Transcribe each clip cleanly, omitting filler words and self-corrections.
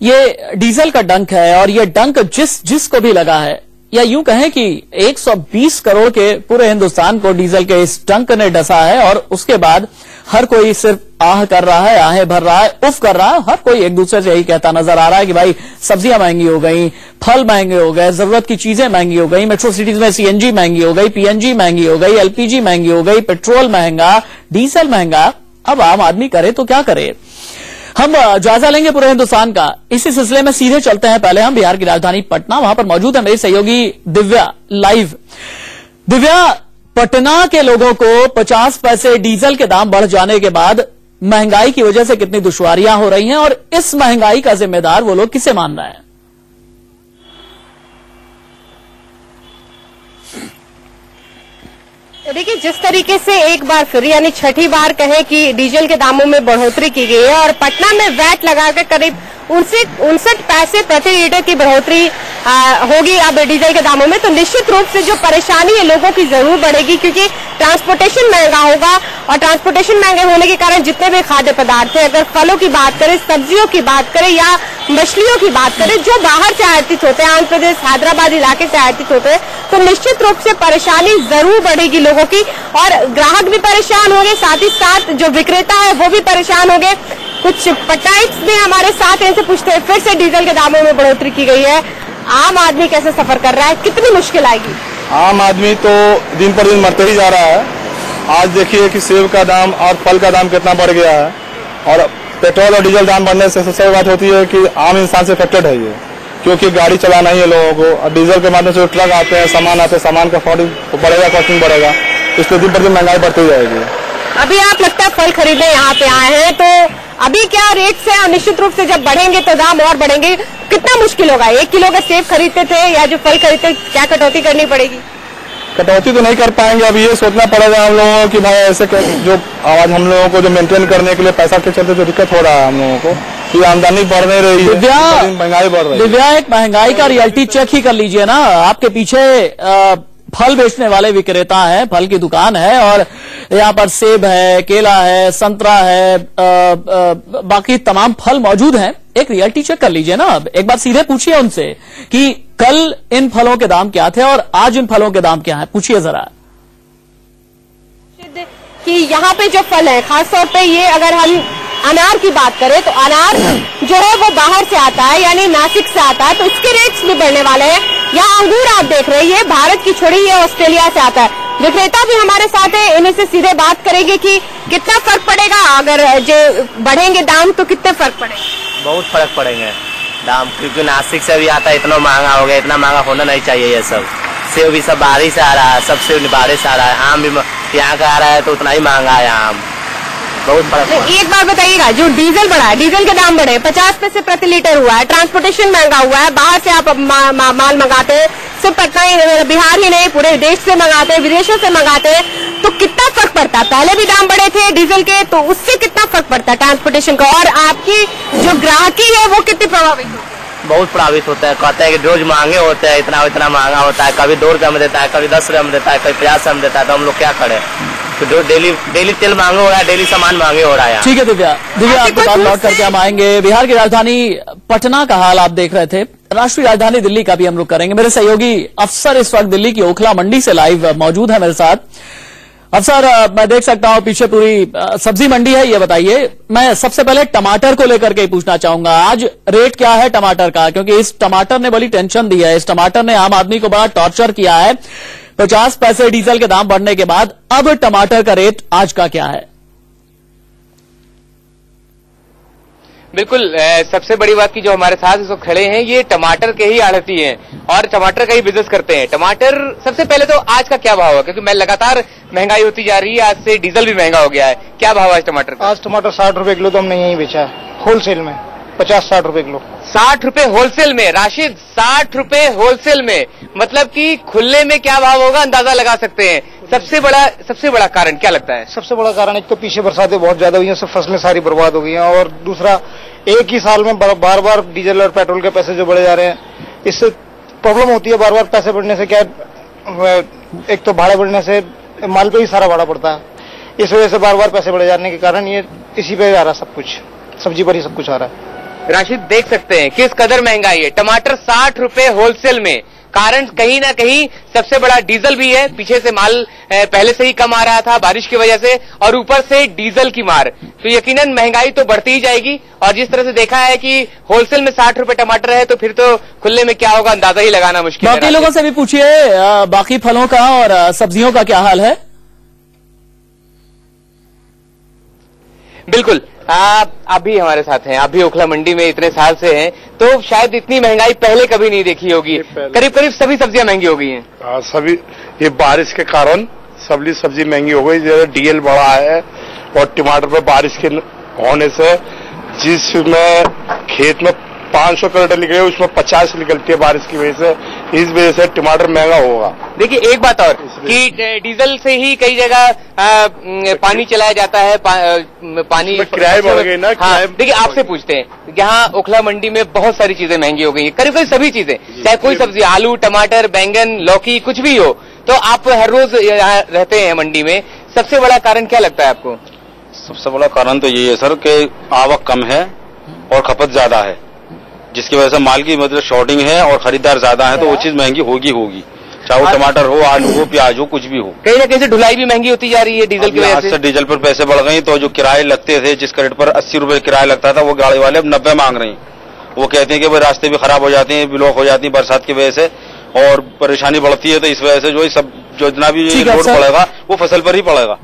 ये डीजल का डंक है और ये डंक जिसको भी लगा है, या यूं कहें कि 120 करोड़ के पूरे हिंदुस्तान को डीजल के इस डंक ने डसा है और उसके बाद हर कोई सिर्फ आह कर रहा है, आहें भर रहा है, उफ कर रहा है। हर कोई एक दूसरे से यही कहता नजर आ रहा है कि भाई सब्जियां महंगी हो गई, फल महंगे हो गए, जरूरत की चीजें महंगी हो गई, मेट्रो सिटीज में सीएनजी महंगी हो गई, पीएनजी महंगी हो गई, एलपीजी महंगी हो गई, पेट्रोल महंगा, डीजल महंगा। अब आम आदमी करे तो क्या करे। हम जायजा लेंगे पूरे हिंदुस्तान का। इसी सिलसिले में सीधे चलते हैं पहले हम बिहार की राजधानी पटना। वहां पर मौजूद है मेरी सहयोगी दिव्या लाइव। दिव्या, पटना के लोगों को 50 पैसे डीजल के दाम बढ़ जाने के बाद महंगाई की वजह से कितनी दुश्वारियां हो रही हैं और इस महंगाई का जिम्मेदार वो लोग किसे मान रहे हैं? देखिए, जिस तरीके से एक बार फिर यानी छठी बार कहें कि डीजल के दामों में बढ़ोतरी की गई है और पटना में वैट लगाकर करीब 59 पैसे प्रति लीटर की बढ़ोतरी होगी अब डीजल के दामों में, तो निश्चित रूप से जो परेशानी है लोगों की जरूर बढ़ेगी, क्योंकि ट्रांसपोर्टेशन महंगा होगा और ट्रांसपोर्टेशन महंगे होने के कारण जितने भी खाद्य पदार्थ हैं, अगर फलों की बात करें, सब्जियों की बात करें या मछलियों की बात करें, जो बाहर से आयातित होते हैं, आंध्र प्रदेश हैदराबाद इलाके से आयातित होते हैं, तो निश्चित रूप से परेशानी जरूर बढ़ेगी लोगों की और ग्राहक भी परेशान होंगे, साथ ही साथ जो विक्रेता है वो भी परेशान होंगे। कुछ पटनाइट्स भी हमारे साथ हैं, इनसे पूछते हैं फिर से डीजल के दामों में बढ़ोतरी की गई है, आम आदमी कैसे सफर कर रहा है, कितनी मुश्किल आएगी? आम आदमी तो दिन पर दिन मरते ही जा रहा है। आज देखिए कि सेब का दाम और फल का दाम कितना बढ़ गया है और पेट्रोल और डीजल दाम बढ़ने से सबसे बात होती है कि आम इंसान से अफेक्टेड है ये, क्योंकि गाड़ी चलाना ही है लोगों को और डीजल के माध्यम से जो ट्रक आते हैं, सामान आते हैं, सामान का बढ़ेगा, कॉस्टिंग बढ़ेगा, इसलिए दिन पर दिन महंगाई बढ़ती जाएगी। अभी आप लगता है फल खरीदने यहाँ पे आए हैं, तो अभी क्या रेट से और निश्चित रूप से जब बढ़ेंगे तो दाम और बढ़ेंगे, कितना मुश्किल होगा? 1 किलो का सेब खरीदते थे या जो फल खरीदते, क्या कटौती करनी पड़ेगी? कटौती तो नहीं कर पाएंगे, अब ये सोचना पड़ेगा हम लोगों को कि भाई ऐसे जो आवाज हम लोगों को जो मेंटेन करने के लिए पैसा के चलते जो दिक्कत हो रहा है हम लोगों को कि आमदनी बढ़ नहीं रही है, महंगाई बढ़ रही है। दिव्या, एक महंगाई का रियलिटी चेक ही कर लीजिए ना। आपके पीछे फल बेचने वाले विक्रेता हैं, फल की दुकान है और यहाँ पर सेब है, केला है, संतरा है, बाकी तमाम फल मौजूद हैं। एक रियलिटी चेक कर लीजिए ना। एक बार सीधे पूछिए उनसे कि कल इन फलों के दाम क्या थे और आज इन फलों के दाम क्या हैं, पूछिए जरा। कि यहाँ पे जो फल है, खासतौर पे ये अगर हम अनार की बात करें तो अनार जो है वो बाहर से आता है, यानी नासिक से आता है, तो इसके रेट्स भी बढ़ने वाले हैं। यहाँ अंगूर आप देख रहे हैं, ये भारत की छोड़ी ये ऑस्ट्रेलिया से आता है। विक्रेता भी हमारे साथ है, इन्हीं से सीधे बात करेंगे कि कितना फर्क पड़ेगा अगर जो बढ़ेंगे दाम, तो कितने फर्क पड़ेगा? बहुत फर्क पड़ेंगे दाम, क्योंकि नासिक से भी आता है, इतना महंगा हो गया, इतना महंगा होना नहीं चाहिए। ये सब सेब भी सब बाहर से आ रहा है, सब सेब बाहर से आ रहा है, आम भी यहाँ का आ रहा है तो उतना ही महंगा है आम, बहुत फर्क। एक बार बताइएगा, जो डीजल बढ़ा है, डीजल के दाम बढ़े, 50 पैसे प्रति लीटर हुआ है, ट्रांसपोर्टेशन महंगा हुआ है, बाहर से आप माल मंगाते हैं, सिर्फ पटना ही बिहार ही नहीं पूरे देश से मंगाते हैं, विदेशों से मंगाते हैं, तो कितना फर्क पड़ता है? पहले भी दाम बढ़े थे डीजल के, तो उससे कितना फर्क पड़ता है ट्रांसपोर्टेशन का, और आपकी जो ग्राहकी है वो कितनी प्रभावित होती है? बहुत प्रभावित होता है। कहते हैं कि रोज महंगे होते हैं, इतना इतना महंगा होता है, कभी 2 रुपये में देता है, कभी 10 रुपये में देता है, कभी 50 में देता है, तो हम लोग क्या करें? तो डेली तेल महंगा हो रहा है, डेली सामान महंगे हो रहा है। ठीक है दिव्या, आपके पास लौट करके हम आएंगे। बिहार की राजधानी पटना का हाल आप देख रहे थे, राष्ट्रीय राजधानी दिल्ली का भी हम लोग करेंगे। मेरे सहयोगी अफसर इस वक्त दिल्ली की ओखला मंडी से लाइव मौजूद है मेरे साथ। अफसर, मैं देख सकता हूं पीछे पूरी सब्जी मंडी है, ये बताइए, मैं सबसे पहले टमाटर को लेकर के ही पूछना चाहूंगा, आज रेट क्या है टमाटर का? क्योंकि इस टमाटर ने बड़ी टेंशन दी है, इस टमाटर ने आम आदमी को बड़ा टॉर्चर किया है। 50 पैसे डीजल के दाम बढ़ने के बाद अब टमाटर का रेट आज का क्या है? बिल्कुल, सबसे बड़ी बात की जो हमारे साथ इस वक्त खड़े हैं ये टमाटर के ही आढ़ती हैं और टमाटर का ही बिजनेस करते हैं। टमाटर सबसे पहले तो आज का क्या भाव है, क्योंकि मैं लगातार महंगाई होती जा रही है, आज से डीजल भी महंगा हो गया है, क्या भाव है आज टमाटर का? आज टमाटर 60 रुपए किलो तो हमने यहीं बेचा है, होलसेल में 50-60 रुपए किलो। 60 रुपए होलसेल में? राशिद, 60 रुपए होलसेल में, मतलब कि खुले में क्या भाव होगा अंदाजा लगा सकते हैं। सबसे बड़ा कारण क्या लगता है? सबसे बड़ा कारण एक तो पीछे बरसातें बहुत ज्यादा हुई हैं, सब फसलें सारी बर्बाद हो गई हैं, और दूसरा एक ही साल में बार बार डीजल और पेट्रोल के पैसे जो बढ़े जा रहे हैं, इससे प्रॉब्लम होती है। बार बार पैसे बढ़ने से क्या, एक तो भाड़ा बढ़ने से माल पे ही सारा भाड़ा पड़ता है, इस वजह से बार बार पैसे बढ़े जाने के कारण ये इसी पे आ रहा है, सब कुछ सब्जी पर ही सब कुछ आ रहा है। राशिद देख सकते हैं किस कदर महंगाई है। टमाटर 60 रुपए होलसेल में। कारण कहीं ना कहीं सबसे बड़ा डीजल भी है, पीछे से माल पहले से ही कम आ रहा था बारिश की वजह से, और ऊपर से डीजल की मार, तो यकीनन महंगाई तो बढ़ती ही जाएगी। और जिस तरह से देखा है कि होलसेल में 60 रुपए टमाटर है, तो फिर तो खुले में क्या होगा अंदाजा ही लगाना मुश्किल है। बाकी लोगों से भी पूछिए बाकी फलों का और सब्जियों का क्या हाल है। बिल्कुल, आप भी हमारे साथ हैं, आप भी ओखला मंडी में इतने साल से हैं, तो शायद इतनी महंगाई पहले कभी नहीं देखी होगी। करीब करीब सभी सब्जियां महंगी हो गई हैं। सभी ये बारिश के कारण सभी सब्जी महंगी हो गई। जैसे डीएल बढ़ा है और टमाटर पे बारिश के होने से जिसमें खेत में 500 क्विंटल निकले उसमें 50 निकलती है बारिश की वजह से, इस वजह से टमाटर महंगा होगा। देखिए एक बात और कि डीजल से ही कई जगह पानी चलाया जाता है, पानी किराए बढ़ गए ना। हाँ, देखिए आपसे पूछते हैं, यहाँ ओखला मंडी में बहुत सारी चीजें महंगी हो गई हैं, करीब करीब सभी चीजें, चाहे कोई सब्जी, आलू, टमाटर, बैंगन, लौकी, कुछ भी हो। तो आप हर रोज यहाँ रहते हैं मंडी में, सबसे बड़ा कारण क्या लगता है आपको? सबसे बड़ा कारण तो यही है सर कि आवक कम है और खपत ज्यादा है, जिसकी वजह से माल की मतलब शॉर्टिंग है और खरीदार ज्यादा है, तो वो चीज महंगी होगी, चाहे वो टमाटर हो, आलू हो, प्याज हो, कुछ भी हो। कहीं ना कहीं से ढुलाई भी महंगी होती जा रही है डीजल की वजह से। डीजल पर पैसे बढ़ गए, तो जो किराए लगते थे, जिस रेट पर 80 रुपए किराया लगता था, वो गाड़ी वाले अब 90 मांग रहे हैं। वो कहते हैं कि भाई रास्ते भी खराब हो जाते हैं, ब्लॉक हो जाती है बरसात की वजह से, और परेशानी बढ़ती है, तो इस वजह से जो सब जितना भी लोड पड़ेगा वो फसल पर ही पड़ेगा।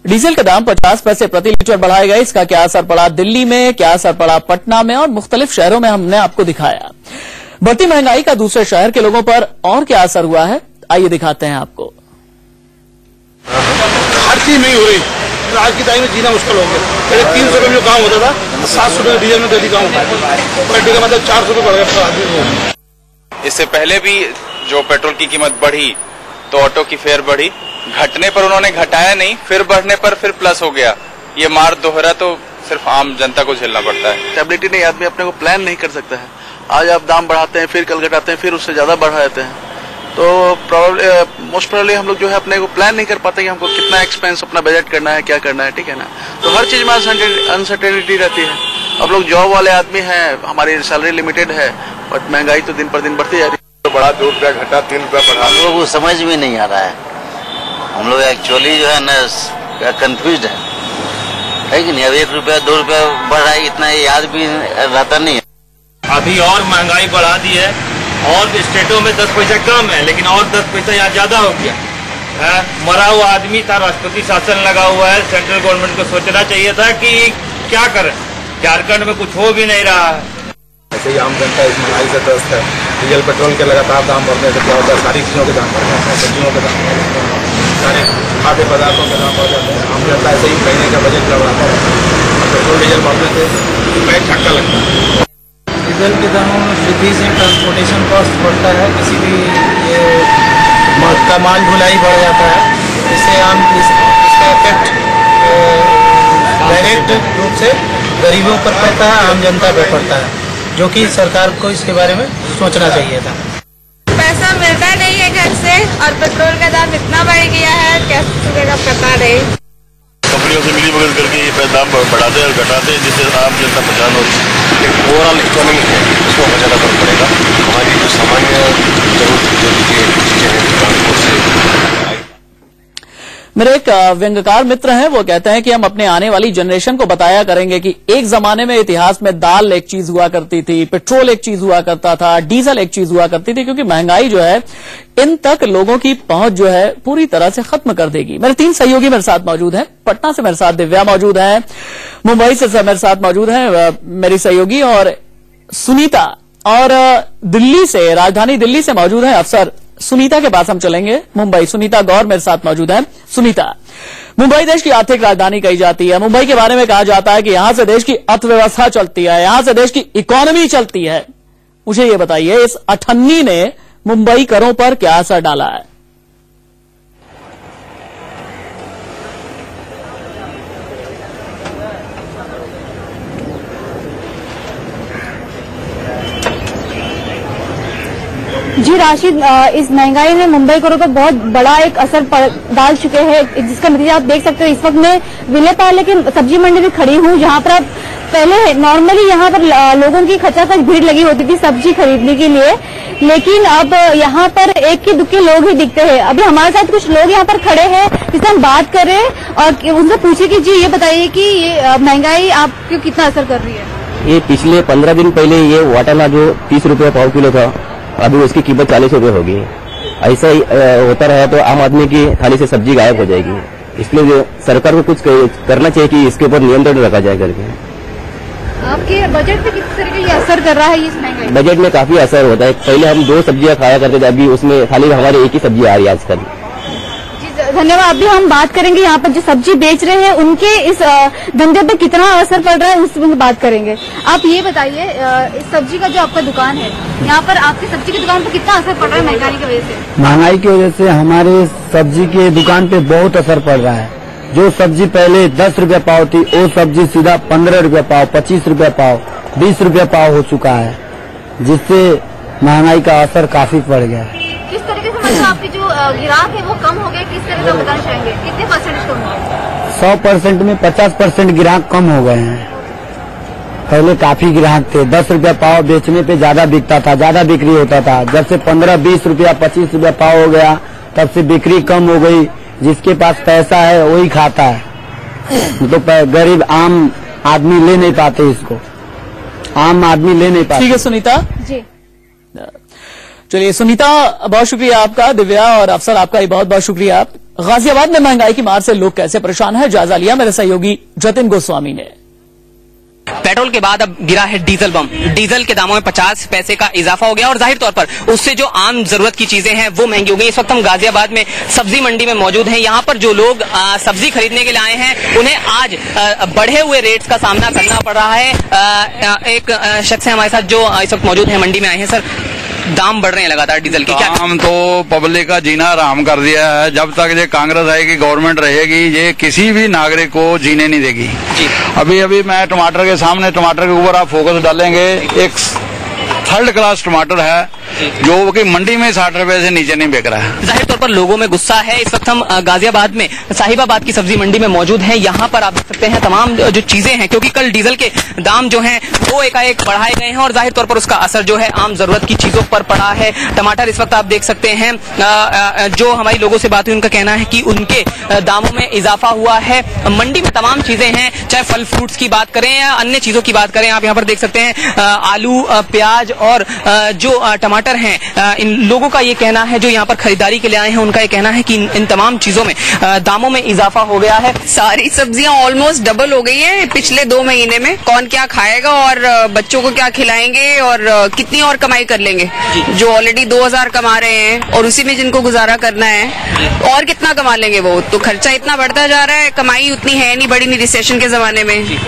डीजल का दाम 50 पैसे प्रति लीटर बढ़ाए गए। इसका क्या असर पड़ा दिल्ली में, क्या असर पड़ा पटना में और मुख्तलिफ शहरों में, हमने आपको दिखाया। बढ़ती महंगाई का दूसरे शहर के लोगों पर और क्या असर हुआ है, आइए दिखाते हैं आपको। हर चीज नहीं हो रही, आज की तारीख में जीना मुश्किल हो गया। पहले 300 रुपये में जो काम होता था, 700 रुपये डीजल में डेली काम होता है, पर डे का मतलब 400 रुपये बढ़ गया। इससे पहले भी जो पेट्रोल की कीमत बढ़ी तो ऑटो की फेयर बढ़ी, घटने पर उन्होंने घटाया नहीं, फिर बढ़ने पर फिर प्लस हो गया। ये मार दोहरा तो सिर्फ आम जनता को झेलना पड़ता है। स्टेबिलिटी नहीं, आदमी अपने को प्लान नहीं कर सकता है। आज आप दाम बढ़ाते हैं, फिर कल घटाते हैं, फिर उससे ज्यादा बढ़ा देते हैं, तो मोस्ट प्रोबेबली हम लोग जो है अपने को प्लान नहीं कर पाते कि हमको कितना एक्सपेंस अपना बजट करना है, क्या करना है, ठीक है ना। तो हर चीज में अनसर्टेनिटी रहती है। अब लोग जॉब वाले आदमी हैं, हमारी सैलरी लिमिटेड है, बट महंगाई तो दिन पर दिन बढ़ती जा रही है। तो बढ़ा 2 रुपया घटा 3 रुपया बढ़ा, हम लोग को समझ में नहीं आ रहा है। हम लोग एक्चुअली जो है ना कंफ्यूज है कि नहीं। अब 1 रुपया 2 रुपया बढ़ रहा है, इतना याद भी रहता नहीं है। अभी और महंगाई बढ़ा दी है, और स्टेटों में 10 पैसा कम है, लेकिन और 10 पैसा यहाँ ज्यादा हो गया है। मरा हुआ आदमी था, राष्ट्रपति शासन लगा हुआ है। सेंट्रल गवर्नमेंट को सोचना चाहिए था कि क्या करें, झारखंड में कुछ हो भी नहीं रहा है। ऐसे ही आम जनता इस महंगाई से त्रस्त है। डीजल पेट्रोल के लगातार दाम बढ़ने से क्या होता है, सारी चीजों के दाम बढ़ जाते हैं, सब्जियों के दाम बढ़ जाते हैं, सारे खाद्य पदार्थों के दाम बढ़ जाते हैं। आम जनता ऐसे ही महीने का बजट गड़बड़ाता है, पेट्रोल डीजल बढ़ने से पैर झटका लगता है। डीजल के दामों में वृद्धि से ट्रांसपोर्टेशन कॉस्ट बढ़ता है, किसी भी ये का माल ढुलाई बढ़ जाता है, इससे इसका इफेक्ट डायरेक्ट रूप से गरीबों पर पड़ता है, आम जनता पर पड़ता है, जो कि सरकार को इसके बारे में सोचना चाहिए था। पैसा मिलता नहीं है घर से और पेट्रोल का दाम इतना बढ़ गया है, कैसे चलेगा पता नहीं। कंपनियों से मिली भगत करके ये दाम बढ़ाते और घटाते, जिससे आम जनता परेशान होती है। ओवरऑल इकोनॉमी है, उसको बहुत ज्यादा फर्क पड़ेगा। हमारी जो सामान्य जरूरत जो चीजें हैं ट्रांसपोर्ट से। मेरे एक व्यंग्यकार मित्र हैं, वो कहते हैं कि हम अपने आने वाली जनरेशन को बताया करेंगे कि एक जमाने में इतिहास में दाल एक चीज हुआ करती थी, पेट्रोल एक चीज हुआ करता था, डीजल एक चीज हुआ करती थी, क्योंकि महंगाई जो है इन तक लोगों की पहुंच जो है पूरी तरह से खत्म कर देगी। मेरे 3 सहयोगी मेरे साथ मौजूद हैं। पटना से मेरे साथ दिव्या मौजूद है, मुंबई से मेरे साथ मौजूद है मेरी सहयोगी और सुनीता, और दिल्ली से, राजधानी दिल्ली से मौजूद है अफसर। सुनीता के पास हम चलेंगे, मुंबई। सुनीता गौर मेरे साथ मौजूद है। सुनीता, मुंबई देश की आर्थिक राजधानी कही जाती है। मुंबई के बारे में कहा जाता है कि यहां से देश की अर्थव्यवस्था चलती है, यहां से देश की इकोनॉमी चलती है। मुझे ये बताइए, इस अठन्नी ने मुंबई करों पर क्या असर डाला है? जी राशिद, इस महंगाई ने मुंबई को बहुत बड़ा एक असर डाल चुके हैं, जिसका नतीजा आप देख सकते हो। इस वक्त मैं विलेपाले की सब्जी मंडी में खड़ी हूँ, जहाँ पर आप पहले नॉर्मली यहाँ पर लोगों की खचाखच भीड़ लगी होती थी सब्जी खरीदने के लिए, लेकिन अब यहाँ पर एक के दुक्के लोग ही दिखते हैं। अभी हमारे साथ कुछ लोग यहाँ पर खड़े हैं, जिससे हम बात करें और उनसे पूछे कि जी ये बताइए कि ये महंगाई आपको कितना असर कर रही है। ये पिछले 15 दिन पहले ये वाटाना जो 30 रुपये पाव किलो था, अभी उसकी कीमत 40 रुपये होगी। ऐसा ही होता रहा तो आम आदमी की थाली से सब्जी गायब हो जाएगी। इसलिए सरकार को कुछ करना चाहिए कि इसके ऊपर नियंत्रण रखा जाए करके। आपके बजट पे किस तरीके से असर कर रहा है इस महंगाई? बजट में काफी असर होता है। पहले हम 2 सब्जियां खाया करते थे, अभी उसमें खाली हमारे एक ही सब्जी आ रही है आजकल। धन्यवाद। अभी हम बात करेंगे यहाँ पर जो सब्जी बेच रहे हैं उनके इस धंधे पे कितना असर पड़ रहा है, उसमें बात करेंगे। आप ये बताइए, इस सब्जी का जो आपका दुकान है, यहाँ पर आपकी सब्जी की दुकान पर कितना असर पड़ रहा है महंगाई की वजह से? महंगाई की वजह से हमारे सब्जी की दुकान पे बहुत असर पड़ रहा है। जो सब्जी पहले 10 रुपये पाव थी, वो सब्जी सीधा 15 रुपये पाव, 25 रुपये पाव, 20 रुपये पाव हो चुका है, जिससे महंगाई का असर काफी पड़ गया है। किस तरीके से मतलब आपके जो ग्राहक है वो कम हो गए, किस तरह का बताना चाहेंगे? कितने % कम हो गए? 100% में 50% ग्राहक कम हो गए हैं। पहले काफी ग्राहक थे, 10 रुपया पाव बेचने पे ज्यादा बिकता था, ज्यादा बिक्री होता था। जब से 15-20 रुपया 25 रुपया पाव हो गया, तब से बिक्री कम हो गई। जिसके पास पैसा है वही खाता है, तो गरीब आम आदमी ले नहीं पाते इसको, आम आदमी ले नहीं पाते। ठीक है सुनीता जी। चलिए सुनीता, बहुत शुक्रिया आपका। दिव्या और अफसर, आपका भी बहुत बहुत शुक्रिया। गाजियाबाद में महंगाई की मार से लोग कैसे परेशान हैं, जायजा लिया मेरे सहयोगी जतिन गोस्वामी ने। पेट्रोल के बाद अब गिरा है डीजल बम। डीजल के दामों में 50 पैसे का इजाफा हो गया और जाहिर तौर पर उससे जो आम जरूरत की चीजें हैं वो महंगी हो गई। इस वक्त हम गाजियाबाद में सब्जी मंडी में मौजूद हैं। यहाँ पर जो लोग सब्जी खरीदने के लिए आए हैं उन्हें आज बढ़े हुए रेट्स का सामना करना पड़ रहा है। एक शख्स है हमारे साथ जो इस वक्त मौजूद है, मंडी में आए हैं। सर, दाम बढ़ रहे हैं लगातार डीजल के, क्या दाम तो पब्लिक का जीना हराम कर दिया है। जब तक ये कांग्रेस आएगी, गवर्नमेंट रहेगी, ये किसी भी नागरिक को जीने नहीं देगी। अभी अभी मैं टमाटर के सामने, टमाटर के ऊपर आप फोकस डालेंगे, एक 3rd क्लास टमाटर है जो कि मंडी में 60 रुपए से नीचे नहीं बिक रहा है। जाहिर तौर पर लोगों में गुस्सा है। इस वक्त हम गाजियाबाद में साहिबाबाद की सब्जी मंडी में मौजूद हैं। यहाँ पर आप देख सकते हैं तमाम जो चीजें हैं, क्योंकि कल डीजल के दाम जो हैं वो एकाएक बढ़ाए गए हैं और जाहिर तौर पर उसका असर जो है आम जरूरत की चीजों पर पड़ा है। टमाटर इस वक्त आप देख सकते हैं, जो हमारी लोगों से बात हुई उनका कहना है कि उनके दामों में इजाफा हुआ है। मंडी में तमाम चीजें हैं, चाहे फल फ्रूट्स की बात करें या अन्य चीजों की बात करें। आप यहाँ पर देख सकते हैं आलू, प्याज और जो टमाटर हैं। इन लोगों का ये कहना है, जो यहाँ पर खरीदारी के लिए आए हैं, उनका ये कहना है कि इन तमाम चीजों में दामों में इजाफा हो गया है। सारी सब्जियां ऑलमोस्ट डबल हो गई हैं पिछले 2 महीने में। कौन क्या खाएगा और बच्चों को क्या खिलाएंगे और कितनी और कमाई कर लेंगे? जो ऑलरेडी 2000 कमा रहे हैं और उसी में जिनको गुजारा करना है, और कितना कमा लेंगे वो? तो खर्चा इतना बढ़ता जा रहा है, कमाई उतनी है नहीं, बड़ी नहीं रिसेशन के जमाने में।